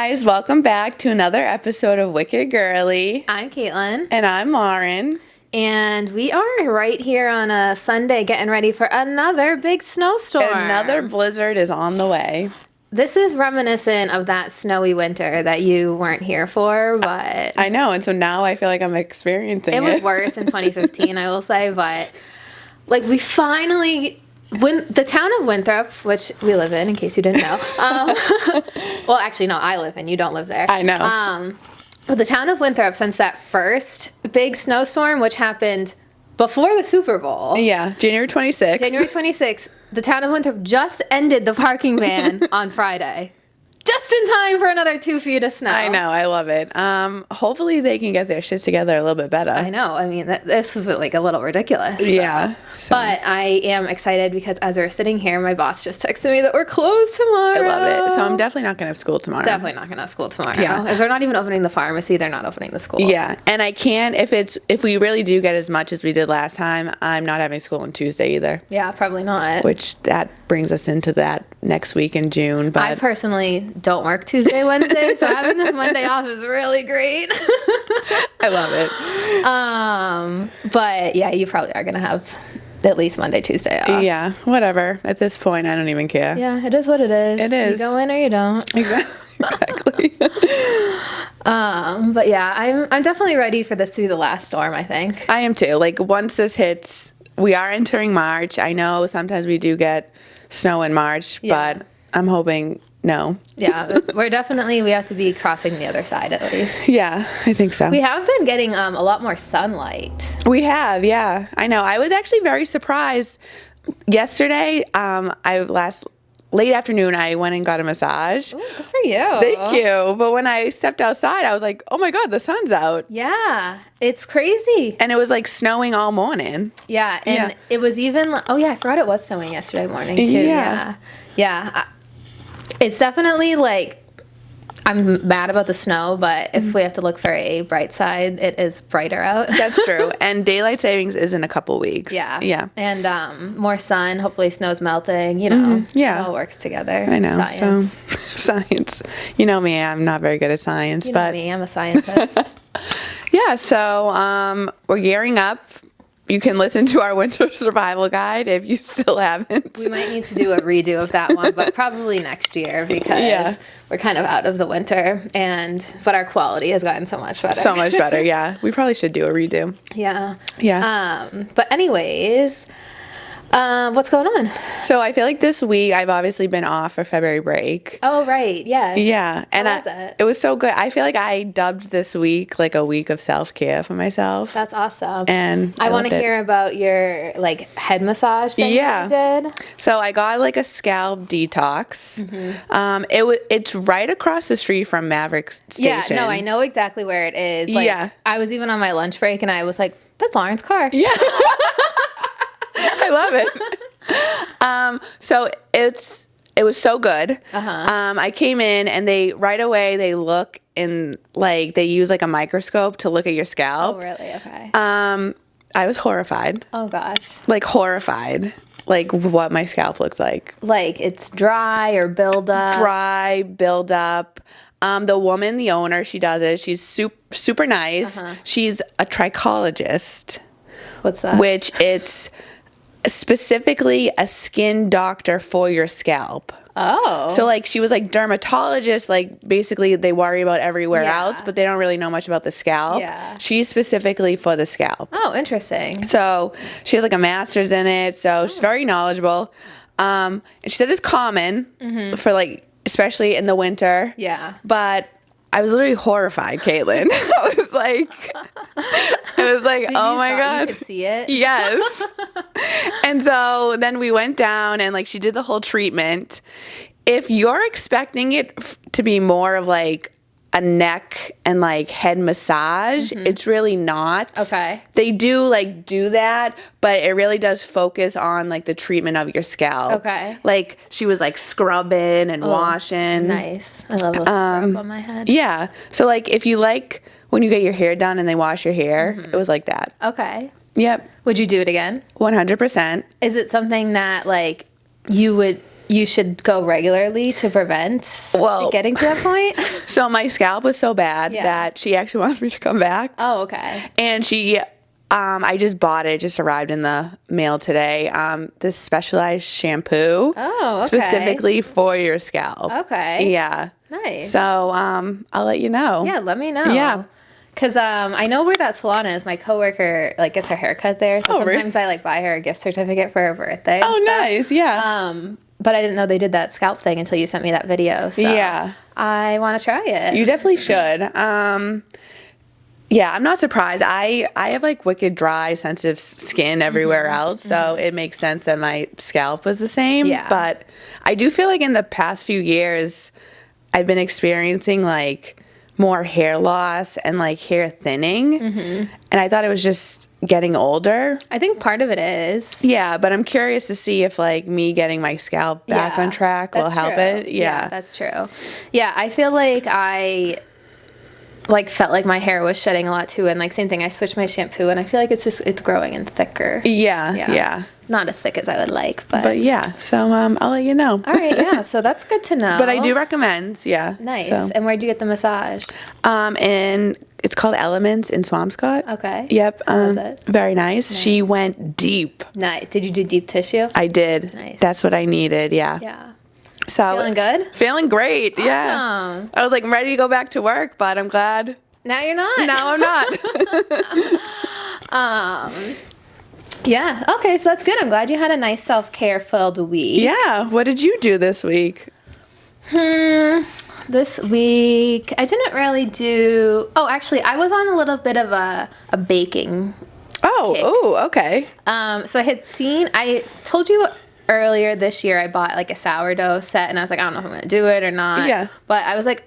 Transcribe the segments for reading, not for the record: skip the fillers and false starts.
guys, welcome back to another episode of Wicked Girly. I'm Kaitlin. And I'm Lauren. And we are right here on a Sunday getting ready for another big snowstorm. Another blizzard is on the way. This is reminiscent of that snowy winter that you weren't here for, but... I know, and so now I feel like I'm experiencing it. It was worse in 2015, I will say, but like we finally... the town of Winthrop, which we live in case you didn't know. Well, actually, no, I live in. You don't live there. I know. But the town of Winthrop, since that first big snowstorm, which happened before the Super Bowl. Yeah, January 26th. January 26th, the town of Winthrop just ended the parking ban on Friday. Just in time for another 2 feet of snow. I know, I love it. Hopefully they can get their shit together a little bit better. I know. I mean, this was like a little ridiculous. Yeah. So. But I am excited because as we're sitting here, my boss just texted me that we're closed tomorrow. I love it. So I'm definitely not going to have school tomorrow. Definitely not going to have school tomorrow. Yeah. If they're not even opening the pharmacy, they're not opening the school. Yeah. And I can't, if we really do get as much as we did last time, I'm not having school on Tuesday either. Yeah, probably not. Which that brings us into that next week in June. But I personally don't work Tuesday, Wednesday, so having this Monday off is really great. I love it. But yeah, you probably are going to have at least Monday, Tuesday off. Yeah, whatever. At this point, I don't even care. Yeah, it is what it is. It is. You go in or you don't. Exactly. But yeah, I'm definitely ready for this to be the last storm, I think. I am too. Like, once this hits, we are entering March. I know sometimes we do get snow in March, but I'm hoping no. Yeah, we have to be crossing the other side at least. Yeah, I think so. We have been getting a lot more sunlight. We have, yeah. I know. I was actually very surprised. Yesterday, late afternoon, I went and got a massage. Ooh, good for you. Thank you. But when I stepped outside, I was like, oh my God, the sun's out. Yeah, it's crazy. And it was like snowing all morning. Yeah, and it was even, I forgot it was snowing yesterday morning too. Yeah. It's definitely like, I'm mad about the snow, but if we have to look for a bright side, it is brighter out. That's true. And daylight savings is in a couple weeks. Yeah. Yeah. And more sun, hopefully snow's melting, you know. Yeah. It all works together. I know. Science. So, science. You know me, I'm not very good at science. You know me, I'm a scientist. Yeah, so we're gearing up. You can listen to our winter survival guide if you still haven't. We might need to do a redo of that one, but probably next year because we're kind of out of the winter, but our quality has gotten so much better. So much better, yeah. We probably should do a redo. Yeah. Yeah. But anyways, what's going on? So I feel like this week I've obviously been off for February break. Oh, right. Yes. Yeah. And How was it? It was so good. I feel like I dubbed this week like a week of self-care for myself. That's awesome. And I want to hear about your like head massage thing that you did. So I got like a scalp detox. It's right across the street from Maverick Station. Yeah, no, I know exactly where it is. Like, I was even on my lunch break and I was like, that's Lauren's car. Yeah. I love it. So it was so good. I came in and they look in like they use like a microscope to look at your scalp. Oh, really? Okay. I was horrified. Oh gosh. Like horrified. Like what my scalp looked like. Like it's dry or build up. Dry, build up. The woman, the owner, she does it. She's super nice. She's a trichologist. What's that? Which it's specifically a skin doctor for your scalp. Oh. So like she was like dermatologist, like basically they worry about everywhere else, but they don't really know much about the scalp. Yeah. She's specifically for the scalp. Oh, interesting. So she has like a master's in it, so she's very knowledgeable. And she said it's common for like, especially in the winter. Yeah. But I was literally horrified, Kaitlin. I was like, oh my God. You could see it? Yes. And so then we went down and like she did the whole treatment. If you're expecting it to be more of like a neck and like head massage, it's really not. Okay. They do that, but it really does focus on like the treatment of your scalp. Okay. Like she was like scrubbing and washing. Nice. I love a scrub on my head. Yeah. So like if you like when you get your hair done and they wash your hair, it was like that. Okay. Yep. Would you do it again? 100%. Is it something that like you would you should go regularly to prevent it getting to that point? So my scalp was so bad that she actually wants me to come back. Oh, okay. And I just bought it. It just arrived in the mail today. This specialized shampoo. Oh, okay. Specifically for your scalp. Okay. Yeah. Nice. So I'll let you know. Yeah, let me know. Yeah. Because I know where that salon is. My coworker, like, gets her hair cut there. So sometimes really? I, like, buy her a gift certificate for her birthday. Oh, nice. Yeah. But I didn't know they did that scalp thing until you sent me that video. So Yeah. I want to try it. You definitely should. Yeah, I'm not surprised. I have like wicked dry, sensitive skin everywhere else, so it makes sense that my scalp was the same. Yeah. But I do feel like in the past few years, I've been experiencing like more hair loss and like hair thinning, and I thought it was just getting older. I think part of it is. Yeah, but I'm curious to see if like me getting my scalp back on track will help it. Yeah, that's true. Yeah, I feel like I like felt like my hair was shedding a lot too, and like same thing, I switched my shampoo and I feel like it's growing and thicker. Yeah. Not as thick as I would like, But yeah, so I'll let you know. All right, yeah, so that's good to know. But I do recommend, yeah. Nice. So. And where'd you get the massage? And it's called Elements in Swampscott. Okay. Yep. How was it? Very nice. She went deep. Nice. Did you do deep tissue? I did. Nice. That's what I needed, yeah. Yeah. So Feeling good? Feeling great, yeah. Awesome. I was like, I'm ready to go back to work, but I'm glad. Now you're not. Now I'm not. Yeah. Okay, so that's good. I'm glad you had a nice self-care filled week. Yeah. What did you do this week? This week, I didn't really do... Oh, actually, I was on a little bit of a baking kick. Oh, okay. So I told you earlier this year I bought like a sourdough set, and I was like, I don't know if I'm going to do it or not. Yeah. But I was like,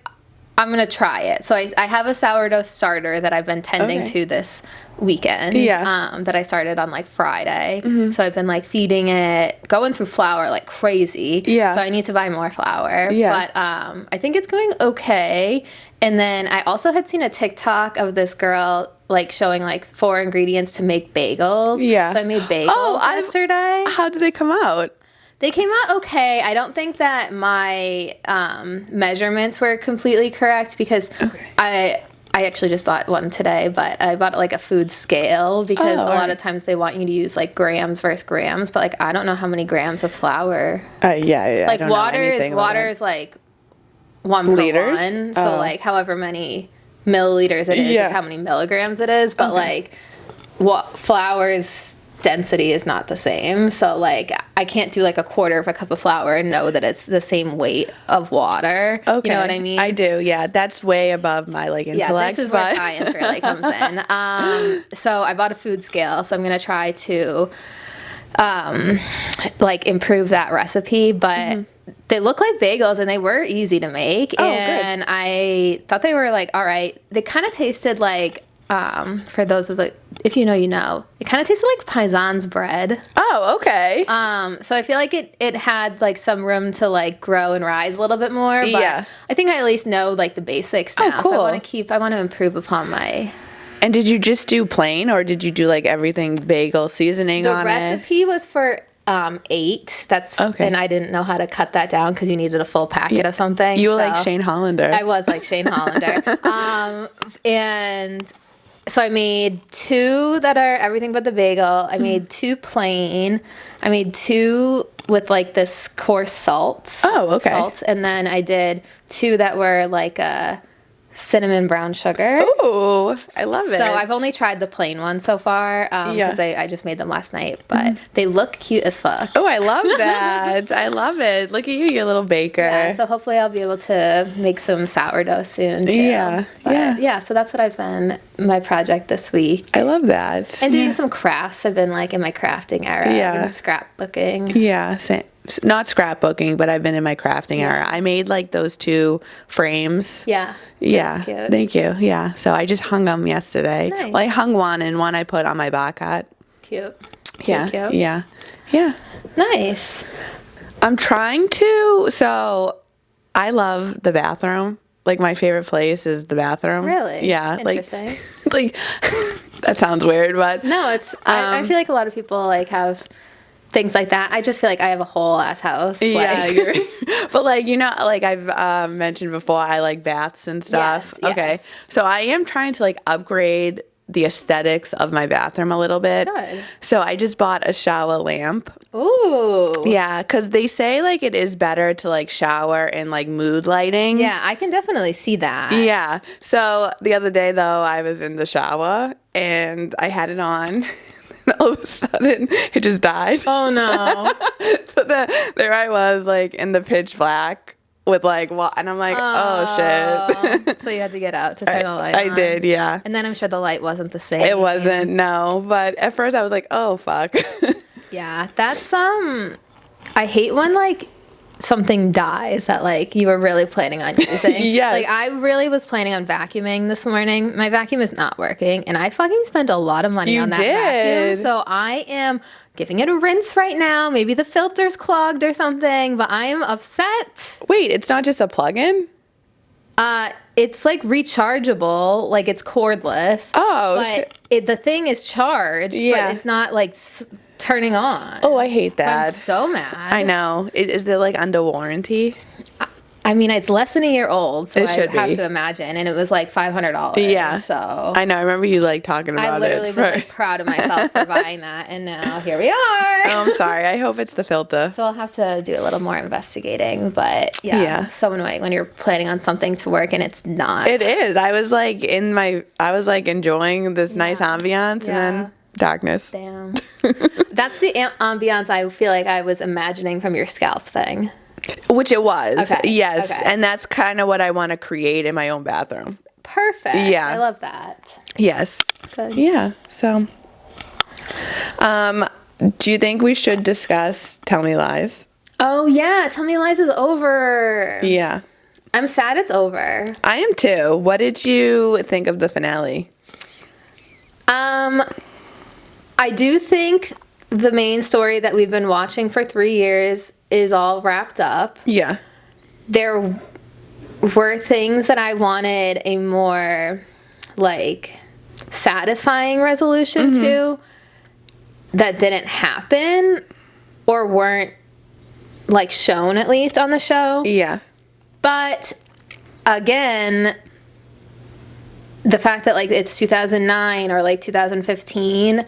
I'm going to try it. So I have a sourdough starter that I've been tending to this weekend. Yeah. That I started on like Friday. So I've been like feeding it, going through flour like crazy. Yeah. So I need to buy more flour. Yeah. But I think it's going okay. And then I also had seen a TikTok of this girl like showing like 4 ingredients to make bagels. Yeah. So I made bagels yesterday. How did they come out? They came out okay. I don't think that my measurements were completely correct because I actually just bought one today, but I bought like a food scale because a lot of times they want you to use like grams versus grams, but like I don't know how many grams of flour. Yeah. Like water is like 1 liters? per 1, so like however many milliliters it is how many milligrams it is, but like flour's density is not the same, so like I can't do like a quarter of a cup of flour and know that it's the same weight of water. You know what I mean? I do. Yeah, that's way above my like intellect. Yeah, this is where science really comes in. So I bought a food scale, so I'm gonna try to like improve that recipe, but they look like bagels and they were easy to make. And good. I thought they were like all right. They kind of tasted like for those of the, if you know, you know, it kind of tasted like Paisan's bread. Oh, okay. So I feel like it had like some room to like grow and rise a little bit more. But I think I at least know like the basics now. Oh, cool. So I want to improve upon my. And did you just do plain, or did you do like everything bagel seasoning on it? The recipe was for 8. That's and I didn't know how to cut that down because you needed a full packet of something. You were like Shane Hollander. I was like Shane Hollander. And so I made 2 that are everything but the bagel. I made 2 plain. I made 2 with like this coarse salt. Oh, okay. Salt, and then I did 2 that were like a cinnamon brown sugar. Ooh, I love it. So I've only tried the plain one so far because I just made them last night, but they look cute as fuck. Oh, I love that. I love it. Look at you, you little baker. Yeah, so hopefully I'll be able to make some sourdough soon too. Yeah, yeah, so that's what I've been, my project this week. I love that. And doing some crafts. I've been like in my crafting era. Yeah. I've been scrapbooking. Yeah, same. Not scrapbooking, but I've been in my crafting era. I made like those 2 frames. Yeah. Yeah. Cute. Thank you. Yeah. So I just hung them yesterday. Nice. Well, I hung one and one I put on my bacot. Cute. Yeah. Cute. Yeah. Yeah. Nice. I'm trying to. So I love the bathroom. Like my favorite place is the bathroom. Really? Yeah. Interesting. Like that sounds weird, but no, it's. I feel like a lot of people like have things like that. I just feel like I have a whole ass house. Yeah, Like, you're, but like, like I've mentioned before, I like baths and stuff. Yes, Okay, yes. so I am trying to like upgrade the aesthetics of my bathroom a little bit. Good. So I just bought a shower lamp. Ooh. Yeah, because they say like it is better to like shower in like mood lighting. Yeah, I can definitely see that. Yeah. So the other day though, I was in the shower and I had it on. And all of a sudden, it just died. Oh no. So there I was, like in the pitch black with like, and I'm like, oh shit. So you had to get out to turn the light on. I did, yeah. And then I'm sure the light wasn't the same. It wasn't, no. But at first I was like, oh fuck. Yeah, that's I hate when like something dies that like you were really planning on using. Yes. Like I really was planning on vacuuming this morning. My vacuum is not working and I fucking spent a lot of money on that vacuum. So I am giving it a rinse right now. Maybe the filter's clogged or something, but I am upset. Wait, it's not just a plug-in? It's like rechargeable, like it's cordless. Oh, but the thing is charged, but it's not like turning on. Oh, I hate that. I'm so mad. I know. Is it like under warranty? I mean, it's less than a year old, so It I should have be. to imagine. And it was like $500. Yeah. So I know. I remember you like talking about it. I literally was like proud of myself for buying that. And now here we are. Oh, I'm sorry. I hope it's the filter. So I'll have to do a little more investigating. But yeah, so annoying when you're planning on something to work and it's not. It is. I was like enjoying this nice ambiance and then darkness. Damn. That's the ambiance I feel like I was imagining from your scalp thing. Which it was. Okay. Yes. Okay. And that's kind of what I want to create in my own bathroom. Perfect. Yeah. I love that. Yes. Good. Yeah. So, do you think we should discuss Tell Me Lies? Oh, yeah. Tell Me Lies is over. Yeah. I'm sad it's over. I am too. What did you think of the finale? I do think the main story that we've been watching for 3 years is all wrapped up. Yeah. There were things that I wanted a more, like, satisfying resolution to that didn't happen or weren't, like, shown at least on the show. Yeah. But, again, the fact that, like, it's 2009 or, like, 2015,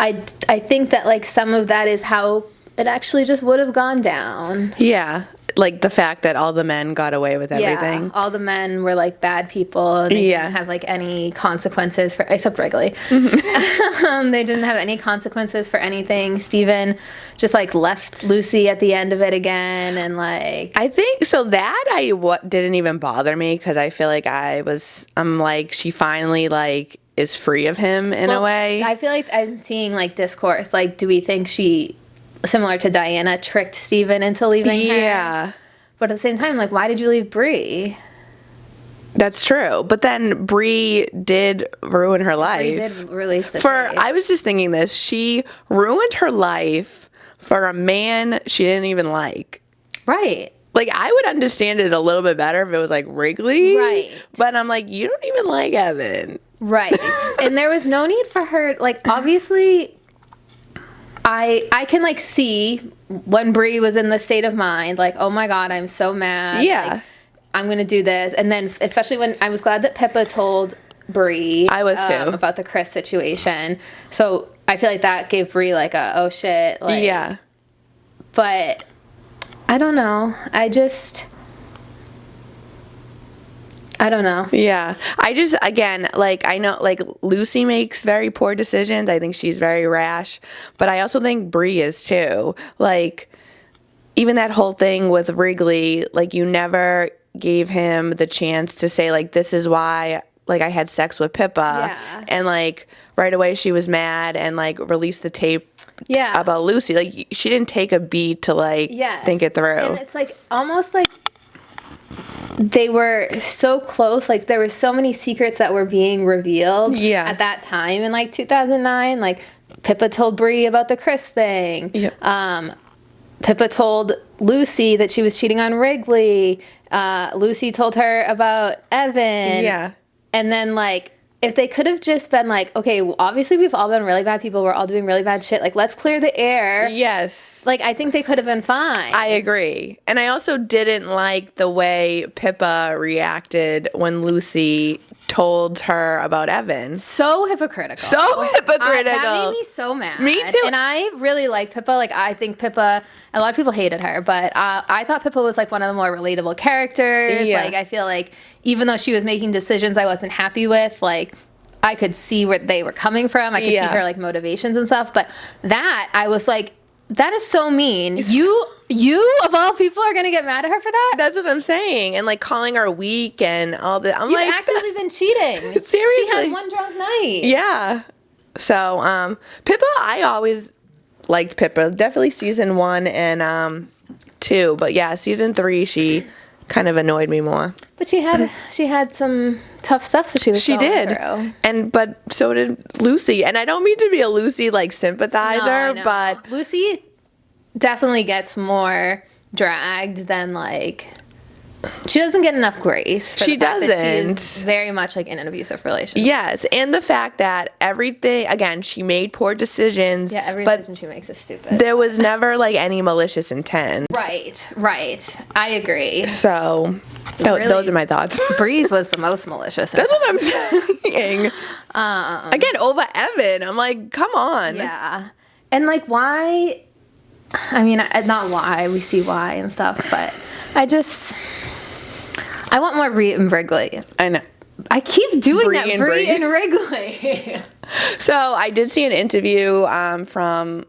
I think that, like, some of that is how it actually just would have gone down. Yeah. Like the fact that all the men got away with everything. Yeah, all the men were like bad people. And they didn't have like any consequences for, except Wrigley. They didn't have any consequences for anything. Steven just like left Lucy at the end of it again, and like I think so that didn't even bother me because I feel like I'm like she finally like is free of him in a way. I feel like I'm seeing like discourse. Like, do we think she, similar to Diana, tricked Steven into leaving her? Yeah. But at the same time, like, why did you leave Bree? That's true. But then Bree did ruin her life. Bree did release the tape. I was just thinking this. She ruined her life for a man she didn't even like. Right. Like, I would understand it a little bit better if it was like Wrigley. Right. But I'm like, you don't even like Evan. Right. And there was no need for her, like, obviously I can like see when Bree was in the state of mind, like, oh my God, I'm so mad. Yeah. Like, I'm going to do this. And then especially when I was glad that Pippa told Bree I was too. About the Chris situation. So I feel like that gave Bree like a, oh shit. Like, yeah. But I don't know. I don't know. Yeah. I just, again, like, I know, like, Lucy makes very poor decisions. I think she's very rash. But I also think Bree is, too. Like, even that whole thing with Wrigley, like, you never gave him the chance to say, like, this is why, like, I had sex with Pippa. Yeah. And, like, right away she was mad and, like, released the tape about Lucy. Like, she didn't take a beat to, like, think it through. And it's, like, almost like they were so close. Like, there were so many secrets that were being revealed at that time in, like, 2009. Like, Pippa told Bree about the Chris thing. Yep. Pippa told Lucy that she was cheating on Wrigley. Lucy told her about Evan. Yeah. And then, like, if they could have just been like, okay, well, obviously we've all been really bad people. We're all doing really bad shit. Like, let's clear the air. Yes. Like, I think they could have been fine. I agree. And I also didn't like the way Pippa reacted when Lucy told her about Evan. So hypocritical. That made me so mad. Me too. And I really like Pippa. Like, I think Pippa, a lot of people hated her, but I thought Pippa was like one of the more relatable characters. Yeah. Like, I feel like even though she was making decisions I wasn't happy with, like, I could see where they were coming from. I could see her like motivations and stuff. But that, I was like, that is so mean. You of all people are gonna get mad at her for that? That's what I'm saying. And like calling her weak and all that. You've actively been cheating. Seriously. She had one drunk night. Yeah. So, Pippa, I always liked Pippa. Definitely season 1 and 2. But yeah, season 3 she kind of annoyed me more. But she had some tough stuff that she was going through. But so did Lucy. And I don't mean to be a Lucy like sympathizer, No. but Lucy definitely gets more dragged than like she doesn't get enough grace. For she the fact that doesn't. She's very much like in an abusive relationship. Yes, and the fact that everything again, she made poor decisions. Yeah, every decision she makes is stupid. There was never like any malicious intent. Right. I agree. So those are my thoughts. Breeze was the most malicious. That's what I'm saying. Again, over Evan. I'm like, come on. Yeah. And like, why? I mean, not why. We see why and stuff, but I want more Bree and Wrigley. I know. I keep doing Bree that. and Bree and Wrigley. So I did see an interview from,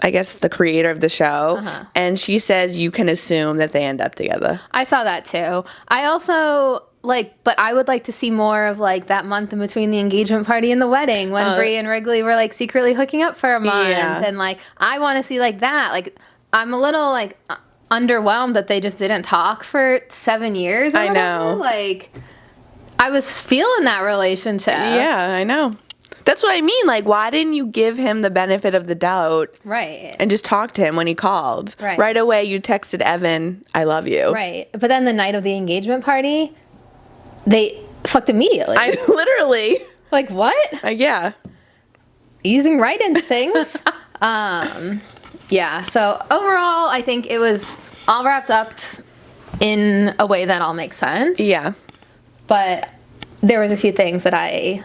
I guess, the creator of the show, and she says you can assume that they end up together. I saw that too. I also but I would like to see more of like that month in between the engagement party and the wedding when Bree and Wrigley were like secretly hooking up for a month, and like I want to see like that. Like I'm a little like underwhelmed that they just didn't talk for 7 years. I know. Like I was feeling that relationship. Yeah, I know. That's what I mean. Like, why didn't you give him the benefit of the doubt? Right. And just talk to him when he called. Right. Right away, you texted Evan, I love you. Right. But then the night of the engagement party, they fucked immediately. I literally. Like, what? Yeah. Easing right into things. Yeah. So overall, I think it was all wrapped up in a way that all makes sense. Yeah. But there was a few things that I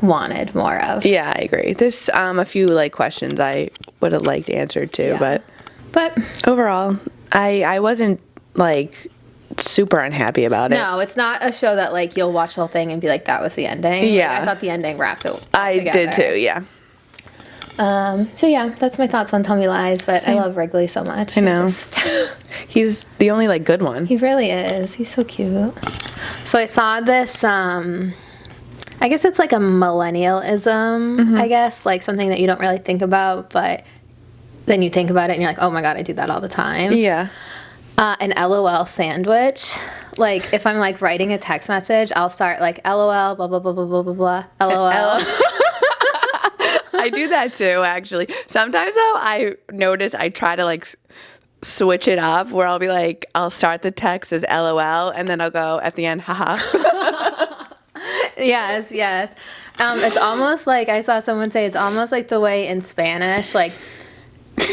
wanted more of. Yeah, I agree. There's a few like questions I would have liked answered too, but overall, I wasn't like super unhappy about it. No, it's not a show that like you'll watch the whole thing and be like, that was the ending. Yeah. Like, I thought the ending wrapped it I together. did too, yeah. So yeah, that's my thoughts on Tell Me Lies, but I love Wrigley so much. I know. He's the only like good one. He really is. He's so cute. So I saw this, I guess it's like a millennialism, I guess, like something that you don't really think about, but then you think about it and you're like, oh my God, I do that all the time. Yeah. An LOL sandwich. Like if I'm like writing a text message, I'll start like LOL, blah, blah, blah, blah, blah, blah, blah, LOL. I do that too, actually. Sometimes though, I notice I try to like switch it up where I'll be like, I'll start the text as LOL and then I'll go at the end, haha. Yes. It's almost like, I saw someone say, it's almost like the way in Spanish, like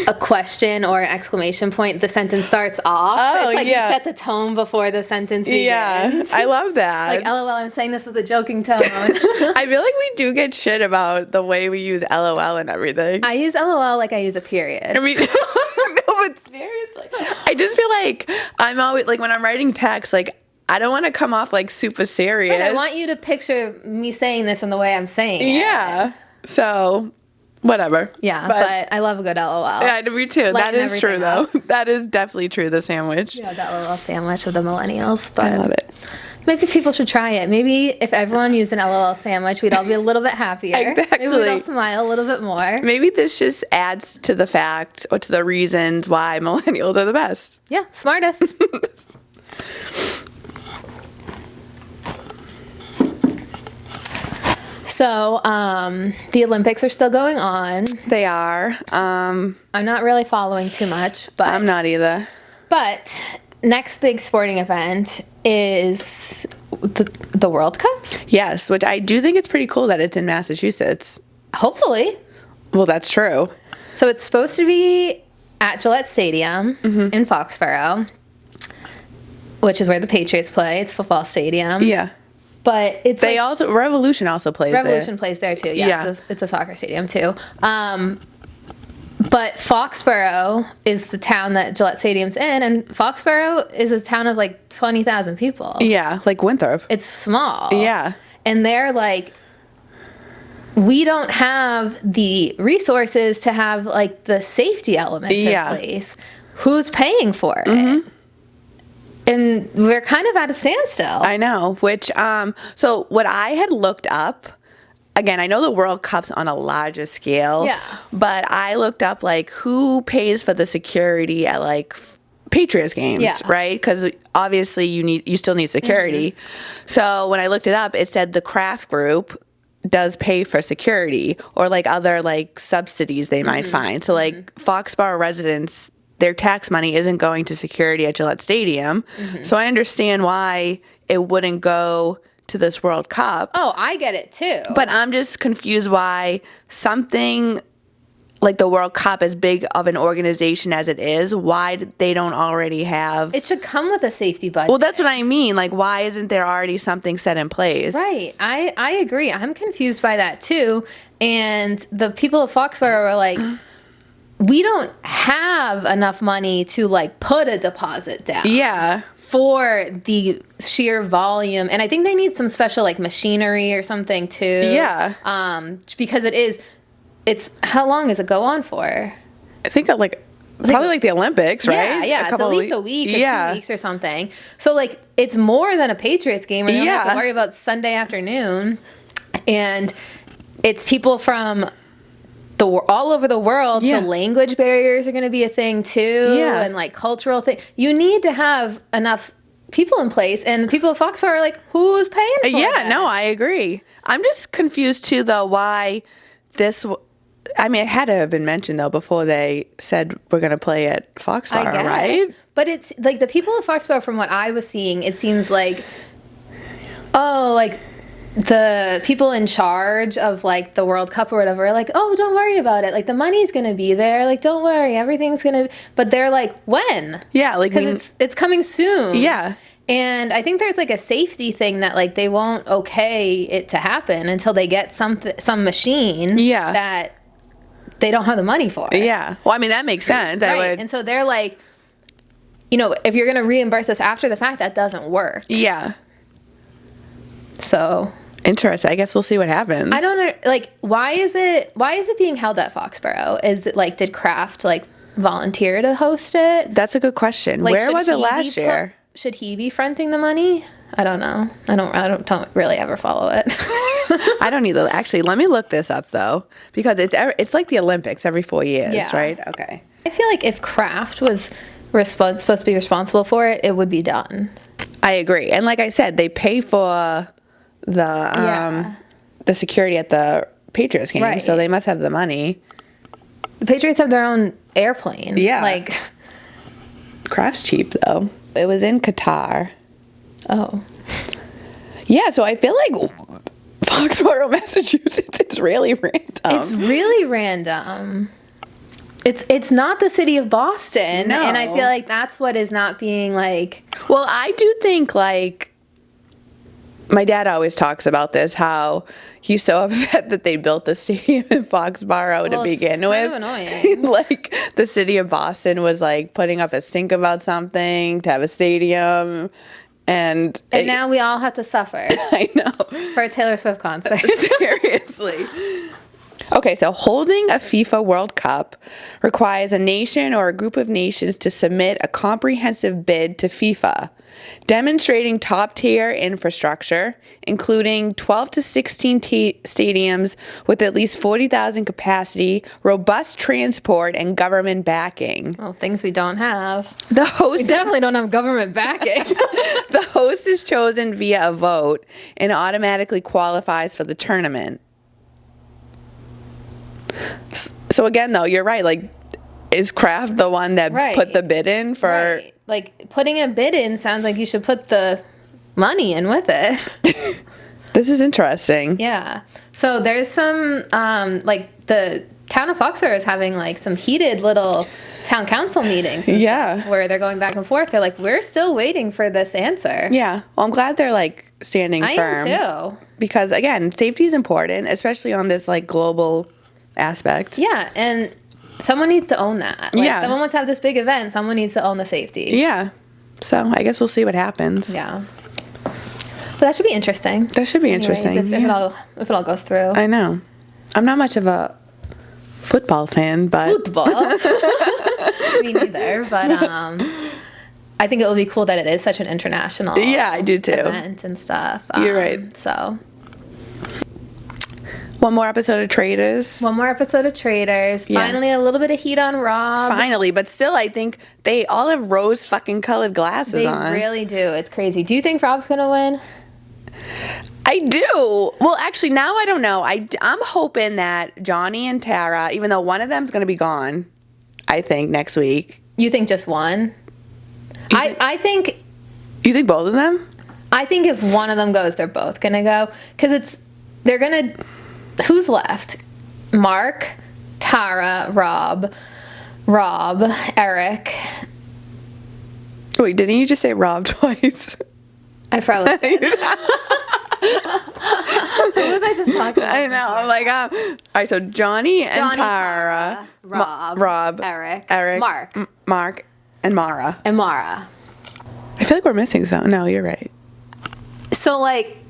a question or an exclamation point, the sentence starts off. Oh, it's like yeah. you set the tone before the sentence begins. Yeah, I love that. Like, LOL, I'm saying this with a joking tone. I feel like we do get shit about the way we use LOL and everything. I use LOL like I use a period. I mean, no, but seriously. I just feel like I'm always, like when I'm writing text, like I don't want to come off like super serious. But I want you to picture me saying this in the way I'm saying it. Yeah. So, whatever. Yeah, but I love a good LOL. Yeah, me too. That is true, though. That is definitely true, the sandwich. Yeah, that LOL sandwich of the millennials. But I love it. Maybe people should try it. Maybe if everyone used an LOL sandwich, we'd all be a little bit happier. Exactly. Maybe we'd all smile a little bit more. Maybe this just adds to the fact or to the reasons why millennials are the best. Yeah, smartest. So, the Olympics are still going on. They are. I'm not really following too much, but I'm not either. But next big sporting event is The World Cup? Yes, which I do think it's pretty cool that it's in Massachusetts. Hopefully. Well, that's true. So it's supposed to be at Gillette Stadium in Foxborough, which is where the Patriots play. It's a football stadium. Yeah. But it's Revolution also plays there. Revolution plays there too. Yeah. It's a soccer stadium too. But Foxborough is the town that Gillette Stadium's in, and Foxborough is a town of like 20,000 people. Yeah, like Winthrop. It's small. Yeah. And they're like, we don't have the resources to have like the safety elements in place. Who's paying for it? And we're kind of at a standstill. I know, which, so what I had looked up, again, I know the World Cup's on a larger scale, but I looked up, like, who pays for the security at, like, Patriots games, right? Because obviously you still need security. So when I looked it up, it said the Kraft Group does pay for security or, like, other, like, subsidies they might find. So, like, Foxborough residents, their tax money isn't going to security at Gillette Stadium. So I understand why it wouldn't go to this World Cup. Oh, I get it too. But I'm just confused why something like the World Cup, as big of an organization as it is, why they don't already have... It should come with a safety budget. Well, that's what I mean. Like, why isn't there already something set in place? Right. I agree. I'm confused by that too. And the people of Foxborough were like... we don't have enough money to like put a deposit down. Yeah. For the sheer volume. And I think they need some special like machinery or something too. Yeah. Because it's how long does it go on for? I think probably like the Olympics, right? Yeah, it's at least a week or 2 weeks or something. So like it's more than a Patriots game where you don't have to worry about Sunday afternoon. And it's people from all over the world, so language barriers are going to be a thing too, and like cultural thing. You need to have enough people in place, and the people of Foxborough are like, who's paying for that? No, I agree. I'm just confused too, though, why this... I mean, it had to have been mentioned, though, before they said we're going to play at Foxborough, right? But it's like the people of Foxborough, from what I was seeing, it seems like, the people in charge of like the World Cup or whatever are like, oh, don't worry about it. Like the money's gonna be there. Like don't worry, everything's gonna. But they're like, when? Yeah, like because it's coming soon. Yeah. And I think there's like a safety thing that like they won't okay it to happen until they get some machine. That they don't have the money for. Yeah. Well, I mean that makes sense. Right. And so they're like, if you're gonna reimburse us after the fact, that doesn't work. Yeah. So. Interesting. I guess we'll see what happens. I don't know. Like, why is it being held at Foxborough? Is it like, did Kraft like volunteer to host it? That's a good question. Like, where was it last year? Should he be fronting the money? I don't know. I don't really ever follow it. I don't either. Actually, let me look this up though, because it's like the Olympics every 4 years, right? Okay. I feel like if Kraft was supposed to be responsible for it, it would be done. I agree. And like I said, they pay for the security at the Patriots game, so they must have the money. The Patriots have their own airplane. Yeah. Like, Kraft's cheap though. It was in Qatar. Oh. Yeah, so I feel like Foxborough, Massachusetts, it's really random. It's really random. It's not the city of Boston. No. And I feel like that's what is not being like... Well, I do think like... My dad always talks about this, how he's so upset that they built the stadium in Foxborough to begin with. Kind of annoying. Like, the city of Boston was, like, putting up a stink about something to have a stadium. And now we all have to suffer. I know. For a Taylor Swift concert. Seriously. Okay, so holding a FIFA World Cup requires a nation or a group of nations to submit a comprehensive bid to FIFA, demonstrating top-tier infrastructure, including 12 to 16 stadiums with at least 40,000 capacity, robust transport, and government backing. Well, things we don't have. We definitely don't have government backing. The host is chosen via a vote and automatically qualifies for the tournament. So again, though, you're right. Like, is Kraft the one that put the bid in for... Right. Like, putting a bid in sounds like you should put the money in with it. This is interesting. Yeah. So there's some, like, the town of Foxborough is having, like, some heated little town council meetings and stuff where they're going back and forth. They're like, we're still waiting for this answer. Yeah. Well, I'm glad they're, like, standing firm. I am, too. Because, again, safety is important, especially on this, like, global aspect. Yeah, and someone needs to own that. Like, someone wants to have this big event, someone needs to own the safety. Yeah. So I guess we'll see what happens. Yeah. But that should be interesting. That should be interesting. If it all goes through. I know. I'm not much of a football fan, but... Football? Me neither, but I think it will be cool that it is such an international I do too. event and stuff. You're right. So... One more episode of Traitors. Yeah. Finally, a little bit of heat on Rob. Finally, but still, I think they all have rose fucking colored glasses on. They really do. It's crazy. Do you think Rob's gonna win? I do. Well, actually, now I don't know. I'm hoping that Johnny and Tara, even though one of them's gonna be gone, I think next week. You think just one? I think. You think both of them? I think if one of them goes, they're both gonna go because they're gonna. Who's left? Mark, Tara, Rob, Eric. Wait, didn't you just say Rob twice? I probably did. Who was I just talking about? I know. I'm like, all right, so Johnny and Tara. Rob, Eric, Mark, and Mara. I feel like we're missing something. No, you're right. So, like,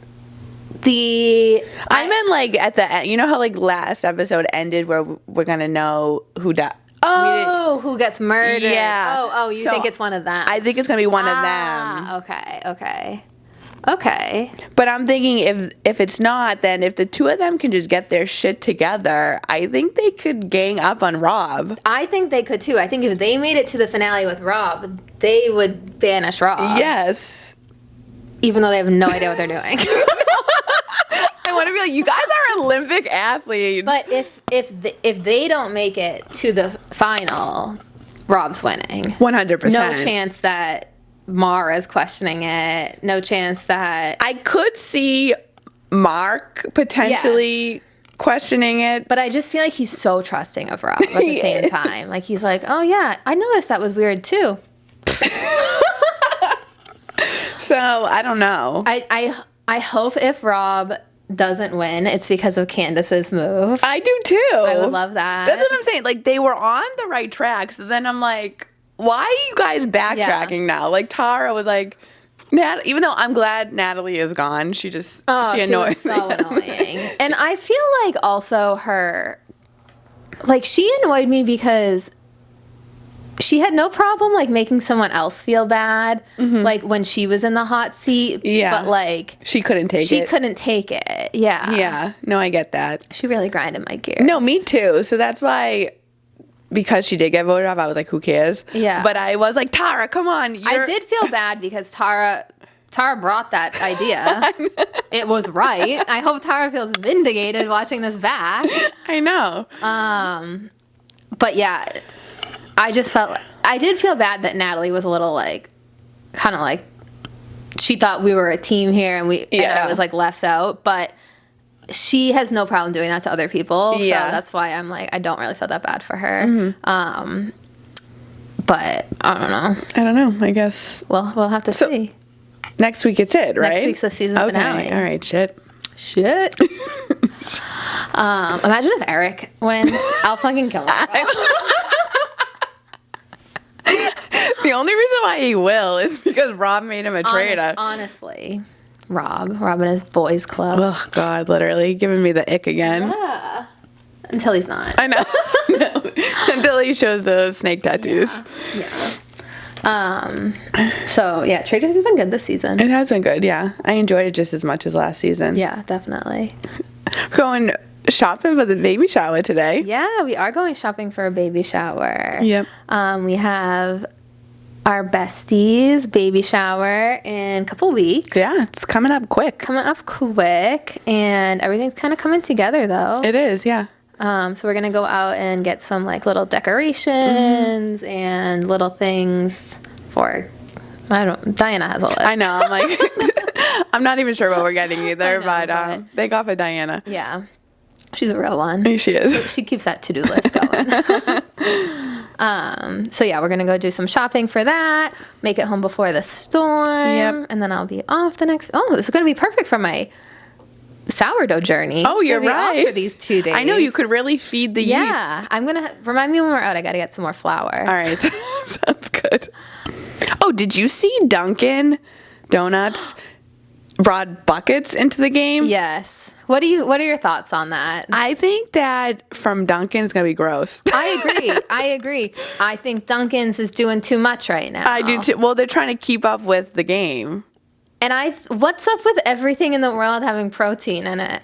I meant like at the end. You know how like last episode ended where we're gonna know who died. Oh, who gets murdered? Yeah. Oh, you think it's one of them? I think it's gonna be one of them. Okay. But I'm thinking if it's not, then if the two of them can just get their shit together, I think they could gang up on Rob. I think they could too. I think if they made it to the finale with Rob, they would banish Rob. Yes. Even though they have no idea what they're doing. I want to be like, you guys are Olympic athletes. But if they don't make it to the final, Rob's winning. 100%. No chance that Mara's questioning it. No chance that... I could see Mark potentially questioning it. But I just feel like he's so trusting of Rob at the same time. Like, he's like, oh, yeah, I noticed that was weird, too. So, I don't know. I hope if Rob doesn't win, it's because of Candace's move. I do too. I would love that. That's what I'm saying. Like, they were on the right track. So then I'm like, why are you guys backtracking now? Like, Tara was like, even though I'm glad Natalie is gone, she annoys me. So annoying. And I feel like also she annoyed me because she had no problem, like, making someone else feel bad, like, when she was in the hot seat. Yeah. But, like... She couldn't take it. She couldn't take it. Yeah. Yeah. No, I get that. She really grinded my gears. No, me too. So that's why, because she did get voted off, I was like, who cares? Yeah. But I was like, Tara, come on. I did feel bad because Tara brought that idea. It was right. I hope Tara feels vindicated watching this back. I know. But, yeah... I did feel bad that Natalie was a little, like, kind of like, she thought we were a team here and I was, like, left out. But she has no problem doing that to other people. Yeah. So that's why I'm like, I don't really feel that bad for her. But I don't know. I guess. Well, we'll have to see. Next week it's it, right? Next week's the season finale. All right, shit. Imagine if Eric wins. I'll fucking kill myself. The only reason why he will is because Rob made him a traitor. Honestly. Rob and his boys club. Oh, God, literally giving me the ick again. Yeah. Until he's not. I know. Until he shows those snake tattoos. Yeah. So, yeah, Traitors has been good this season. It has been good, yeah. I enjoyed it just as much as last season. Yeah, definitely. Going shopping for the baby shower today. Yeah, we are going shopping for a baby shower. Yep. We have our besties baby shower in a couple weeks. Yeah, it's coming up quick. And everything's kind of coming together, though. It is, yeah. So we're going to go out and get some, like, little decorations and little things for... Diana has a list. I know. I'm like, I'm not even sure what we're getting either, know, but thank God for Diana. Yeah. She's a real one. She is. She keeps that to-do list going. So yeah, we're going to go do some shopping for that, make it home before the storm, and then I'll be off the next... Oh, this is going to be perfect for my sourdough journey. Oh, you're right. For these 2 days. I know, you could really feed the yeast. Yeah, I'm going to... Remind me when we're out, I got to get some more flour. All right, sounds good. Oh, did you see Dunkin' Donuts brought buckets into the game? Yes. What are your thoughts on that? I think that from Dunkin' it's gonna be gross. I agree. I think Dunkin's is doing too much right now. I do too. Well, they're trying to keep up with the game. And what's up with everything in the world having protein in it?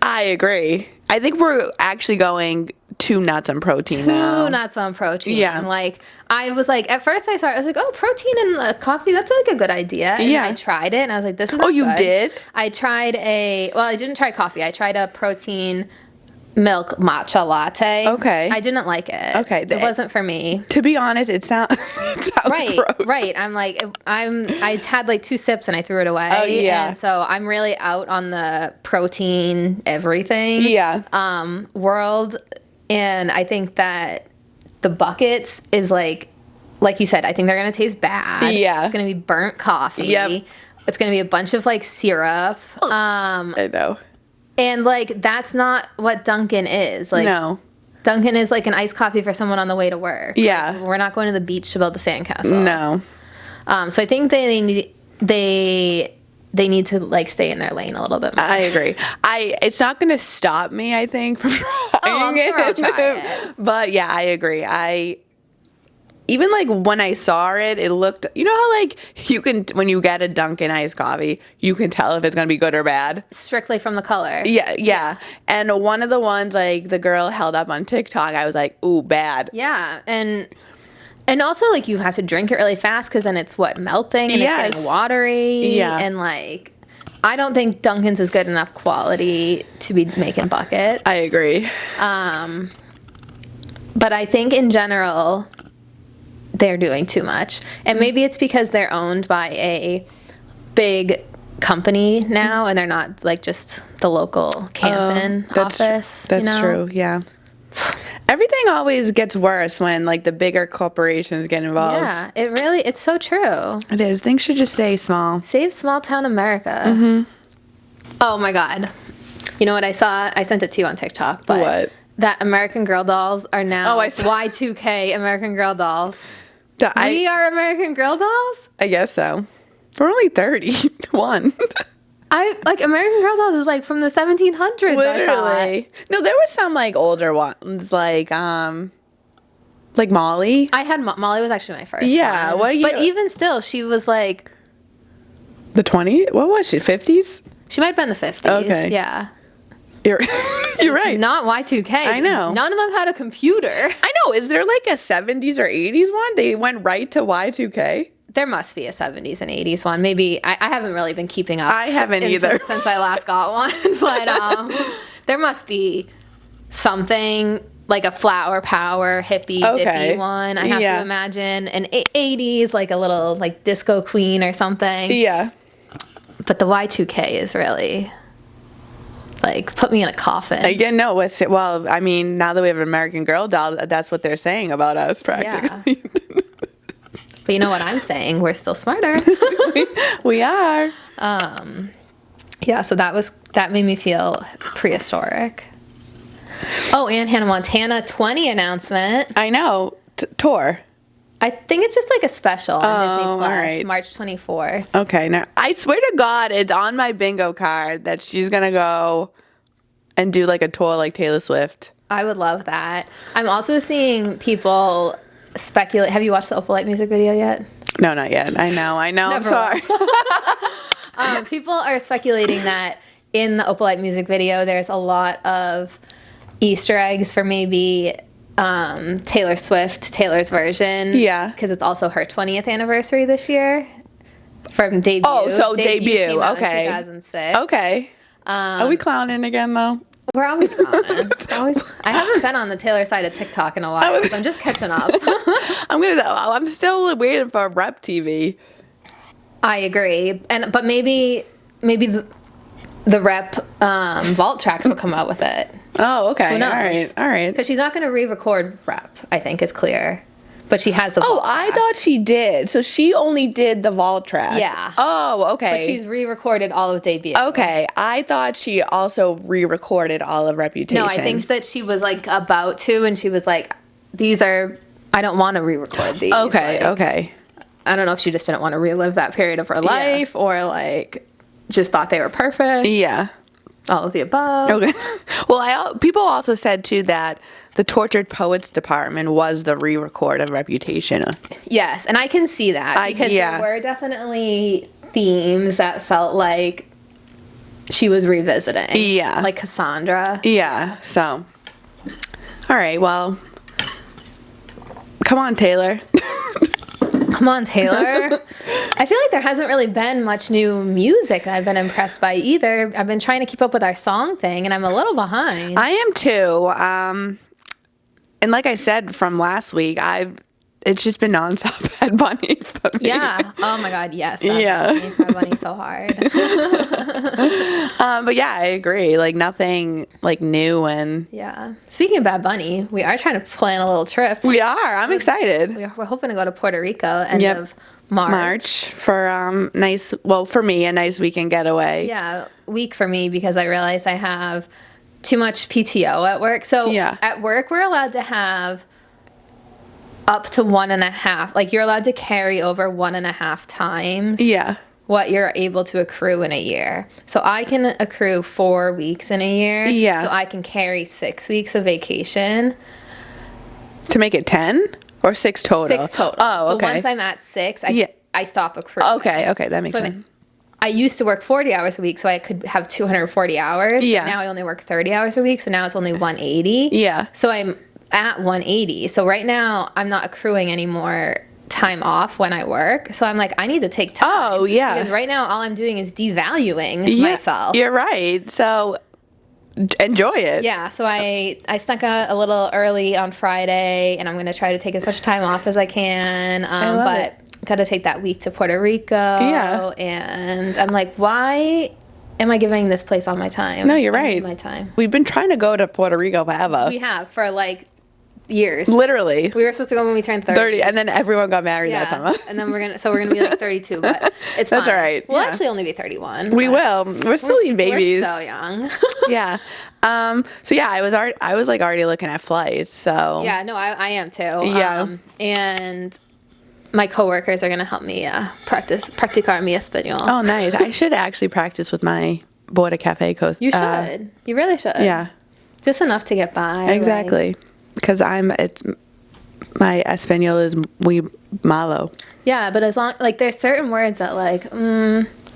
I agree. I think we're actually going too nuts on protein now. Too nuts on protein. Yeah. Like, I was like, at first I saw it, I was like, oh, protein in coffee, that's like a good idea. And I tried it, and I was like, this is Oh, you did? I tried I didn't try coffee. I tried a protein milk matcha latte. Okay. I didn't like it. Okay. It wasn't for me. To be honest, it sounds Right, gross. right. I'm like, I had like 2 sips and I threw it away. Oh, yeah. And so I'm really out on the protein everything world. And I think that the buckets is like you said, I think they're going to taste bad. Yeah. It's going to be burnt coffee. Yep. It's going to be a bunch of like syrup. I know. And like, that's not what Dunkin' is. Like, No. Dunkin' is like an iced coffee for someone on the way to work. Yeah. Like, we're not going to the beach to build the sandcastle. No. So I think they need to like stay in their lane a little bit more. I agree. It's not going to stop me, I think, from trying I'm sure I'll try it. But yeah, I agree. Even like when I saw it, it looked, you know how like you can, when you get a Dunkin' iced coffee, you can tell if it's going to be good or bad. Strictly from the color. Yeah. And one of the ones like the girl held up on TikTok, I was like, ooh, bad. Yeah. And also like you have to drink it really fast because then it's melting and it's getting watery. Yeah. And like, I don't think Dunkin's is good enough quality to be making buckets. I agree. But I think in general, they're doing too much. And maybe it's because they're owned by a big company now and they're not like just the local Canton office. That's true, yeah. Everything always gets worse when like the bigger corporations get involved. Yeah, it's so true. It is. Things should just stay small. Save small town America. Oh my God. You know what I saw? I sent it to you on TikTok. But what? That American Girl dolls are now I saw. Y2K American Girl dolls. We are American Girl dolls? I guess so. For only 31. American Girl dolls is like from the 1700s. Literally. No, there were some like older ones, like Molly. I had Molly was actually my first. Yeah, one. what year? But even still, she was like the 20s. What was she? 50s? She might have been the 50s. Okay. Yeah. You're right. Not Y2K. I know. None of them had a computer. I know. Is there like a 70s or 80s one? They went right to Y2K? There must be a 70s and 80s one. Maybe I haven't really been keeping up. I haven't either. Since I last got one. But there must be something like a flower power hippie dippy one. I have to imagine an 80s, like a little like disco queen or something. Yeah. But the Y2K is really like put me in a coffin. Well, I mean, now that we have an American Girl doll, that's what they're saying about us practically. Yeah. But you know what I'm saying? We're still smarter. We are. Yeah, so that made me feel prehistoric. Oh, and Hannah Montana 20 announcement. I know. Tour. I think it's just like a special on Disney Plus, right. March 24th. Okay, now I swear to God, it's on my bingo card that she's gonna go and do like a tour like Taylor Swift. I would love that. I'm also seeing people speculate. Have you watched the Opalite music video yet? No, not yet. I know. I'm sorry. People are speculating that in the Opalite music video, there's a lot of Easter eggs for maybe Taylor's version. Yeah. Because it's also her 20th anniversary this year from debut. Oh, so debut. Came out Okay. in 2006. Okay. Are we clowning again, though? We're always clowning. I haven't been on the Taylor side of TikTok in a while because I'm just catching up. I'm still waiting for Rep TV. I agree. But maybe maybe the rep vault tracks will come out with it. Oh, okay. Who knows? All right. Because she's not going to re-record rep, I think it's clear. But she has the vault I tracks. thought she did. So she only did the vault tracks. Yeah. Oh, okay. But she's re-recorded all of debut. Okay. I thought she also re-recorded all of Reputation. No, I think that she was like about to, and she was like, I don't want to re-record these. Okay, like, okay. I don't know if she just didn't want to relive that period of her life or like just thought they were perfect. Yeah. All of the above. Okay. Well, people also said too that the Tortured Poets department was the re-record of Reputation. Yes, and I can see that because there were definitely themes that felt like she was revisiting. Yeah. Like Cassandra. Yeah. So, all right. Well, come on, Taylor. Come on, Taylor. I feel like there hasn't really been much new music that I've been impressed by either. I've been trying to keep up with our song thing, and I'm a little behind. I am too. And like I said from last week, it's just been nonstop Bad Bunny for me. Yeah. Oh my God. Yes. Bad Bunny's so hard. But yeah, I agree. Like nothing like new and. Yeah. Speaking of Bad Bunny, we are trying to plan a little trip. We are. I'm excited. We're hoping to go to Puerto Rico end of March for for me, a nice weekend getaway. Yeah, week for me because I realized I have too much PTO at work. So at work we're allowed to have up to 1.5. Like you're allowed to carry over 1.5 times. Yeah. What you're able to accrue in a year. So I can accrue 4 weeks in a year. Yeah. So I can carry 6 weeks of vacation. To make it 10 or 6 total? 6 total. Oh, okay. So once I'm at 6, I stop accruing. Okay, that makes sense. I used to work 40 hours a week, so I could have 240 hours. Yeah. But now I only work 30 hours a week, so now it's only 180. Yeah. So I'm at 180. So right now I'm not accruing any more time off when I work. So I'm like, I need to take time. Oh, yeah. Because right now all I'm doing is devaluing myself. You're right. So enjoy it. Yeah, so I snuck out a little early on Friday, and I'm going to try to take as much time off as I can. But got to take that week to Puerto Rico. Yeah. And I'm like, why am I giving this place all my time? No, you're right. My time. We've been trying to go to Puerto Rico forever. We have for like years. Literally. We were supposed to go when we turned 30. And then everyone got married that summer. And then we're gonna be like 32, but it's fine. That's all right. We'll actually only be 31. We will. We're still babies. We're so young. Yeah. So yeah, I was like already looking at flights. So yeah, no, I am too. Yeah. And my coworkers are gonna help me practicar mi español. Oh, nice. I should actually practice with my Border Cafe coach. You should. You really should. Yeah. Just enough to get by. Exactly. Because my Espanol is muy malo. Yeah, but as long there's certain words that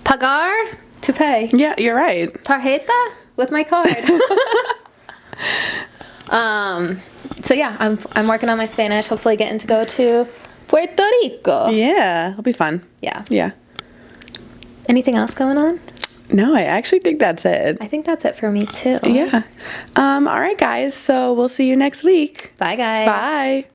pagar, to pay. Yeah, you're right. Tarjeta, with my card. So yeah, I'm working on my Spanish. Hopefully, getting to go to Puerto Rico. Yeah, it'll be fun. Yeah. Yeah. Anything else going on? No, I actually think that's it. I think that's it for me too. Yeah. All right, guys. So we'll see you next week. Bye, guys. Bye.